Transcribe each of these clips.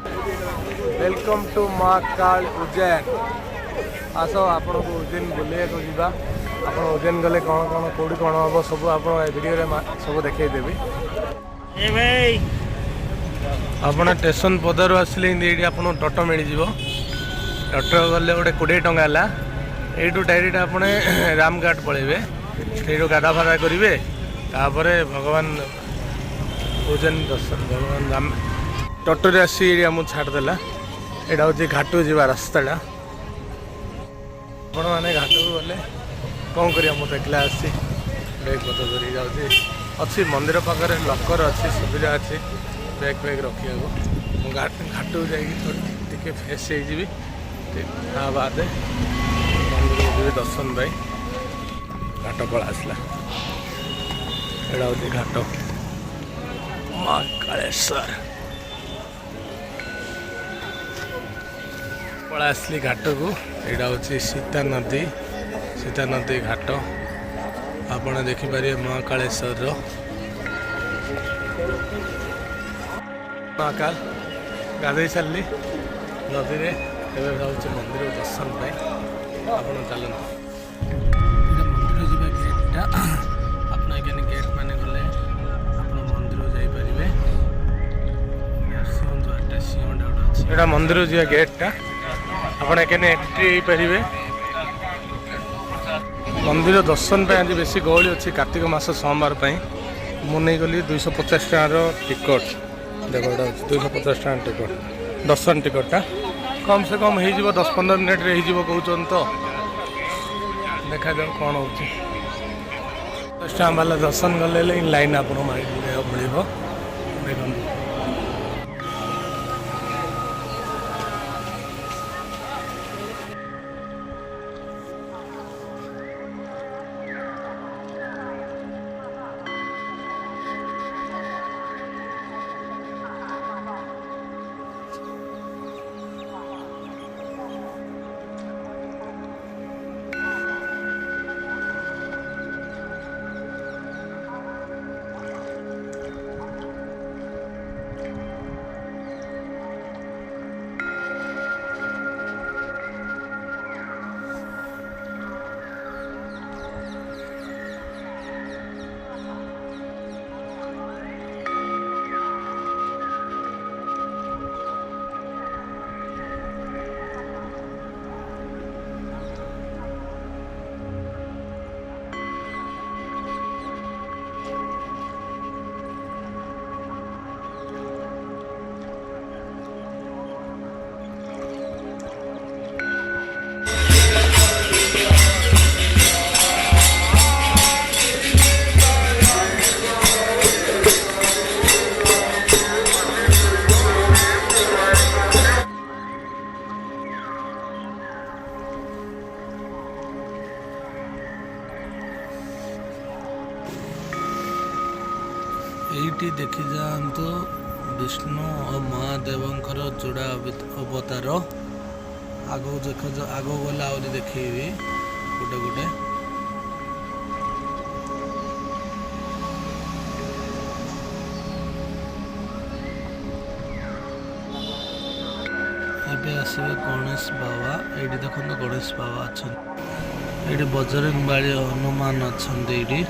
Welcome to Mahakal Ujjain. आस आपण को उज्जैन बुलिया को जीवा। आप उज्जैन गले कौन कौन कौटी कौन हम सब आप वीडियो सब देखदेवी। आप स्टेशन पदार आसिले ये आप टोटो मिल जाव। टोटो गले गोटे 20 टंका है। यू डायरेक्ट आपने रामघाट पलैबे यू गाधा फाधा करेंगे। भगवान उज्जैन दर्शन भगवान राम टोटो आसी आमको छाड़देला। यहाँ हूँ घाट जा रास्ताटा। आपण मैंने घाट को गले कौन करिया मत एकला आसी बैग पत्र धरी जाऊँगी। अच्छी मंदिर पाखे लकर अच्छी सुविधा अच्छी बैग बैग रखा घाट को जाइए फ्रेश हो बाद मंदिर को दर्शन पाई घाट पड़ा आसला। यहाँ हूँ घाट महाकालेश्वर पड़ा आसली घाट को। यहाँ हूँ सीता नदी घाट आपण देखिपारे महाकालेश्वर महाकाल गाधे सारे नदी में जाऊँ मंदिर दर्शन पाई। आप चलते मंदिर जा गेटा आप गेट मैंने गले आप मंदिर जापरेंगे। यहाँ मंदिर जा गेटा आप एंट्री पारे। मंदिर दर्शन पे आज बेसी गहली अच्छी कार्तिक मास सोमवार मुझे गली 250 टार टिकट देख 250 टाँग टिकट दर्शन टिकटा कम से कम हो 10-15 मिनट हो कहते तो देखा जाओ कौन हो 10 टाँग वाला दर्शन गले लाइन आप मिल देख। ये देखी जातु विष्णु और महादेवंकर जोड़ा अवतार। आगो देख आगो गला आहरी देखी गोटे गोटे एबे आसवे गणेश बाबा। ये देखो गणेश बाबा अच्छा ये बजरंग बाली हनुमान अच्छा ये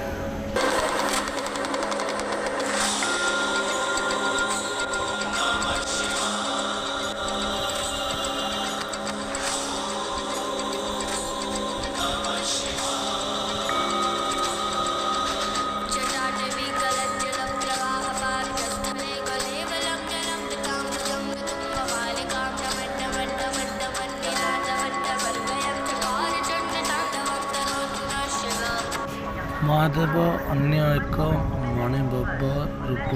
महादेव अन्य एक मणिबब रूप।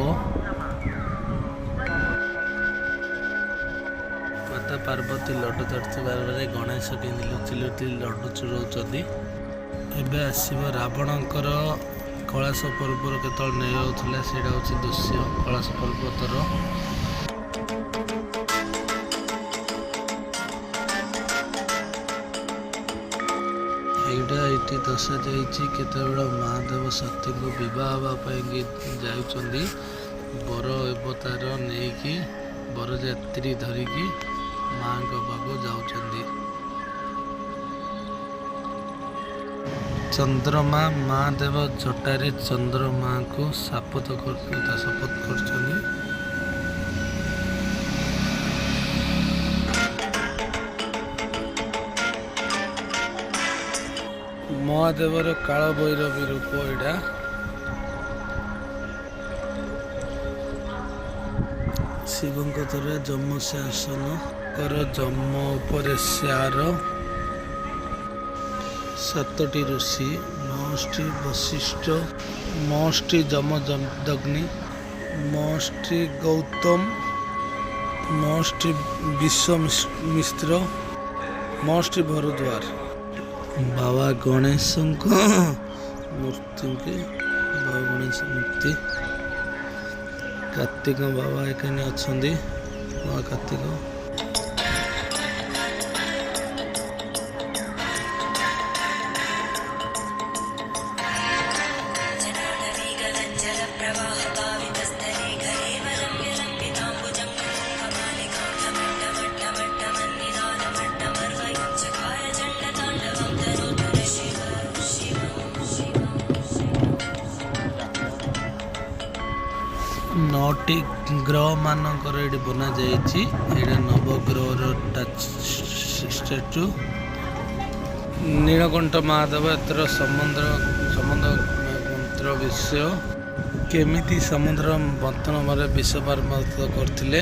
माता पार्वती लड्डू चढ़ुवे गणेश लुचि लुचि लड्डू चुराऊँ। एबे आसब रावणकर कैलाश पर्वत केतल नहीं जाऊला से दृश्य कैलाश पर्वतर। ये दशा जाते महादेव सती को बह बर अवतार नहीं ବରଯାତ୍ରୀ ଧରିକି ମାଙ୍କ ପାଖକୁ ଯାଉଛନ୍ତି। ଚନ୍ଦ୍ରମା ମହାଦେବ ଜଟାରେ ଚନ୍ଦ୍ରମାଙ୍କୁ ଶପଥ କରୁଛନ୍ତି। ମହାଦେବର କାଳଭୈରବୀ ରୂପ ଏଇଟା। ଶିବଙ୍କ ଦ୍ୱାରା ଯମଶାସନଙ୍କର ଯମ ଉପରେ ସ୍ୟାର 7ଟି ଋଷି, 9ଟି ବଶିଷ୍ଠ, 9ଟି ଯମଦଗ୍ନି, 9ଟି ଗୌତମ, 9ଟି ବିଶ୍ୱାମିତ୍ର, 9ଟି ଭରଦ୍ୱାର। ବାବା ଗଣେଶଙ୍କ ମୂର୍ତ୍ତି କାର୍ତ୍ତିକ ବାବା ଏখানে ଅଛନ୍ତି। କାର୍ତ୍ତିକ ନଅଟି ଗ୍ରହ ମାନଙ୍କର ଏଠି ବନାଯାଇଛି। ଏଇଟା ନବଗ୍ରହର ଷ୍ଟାଚ୍ୟୁ। ନୀଳକଣ୍ଠ ମହାଦେବ ଏଥର ସମୁଦ୍ର ମନ୍ତ୍ର ବିଷୟ କେମିତି ସମୁଦ୍ର ମନ୍ଥନରେ ବିଷ ପାରମର୍ଶ କରିଥିଲେ।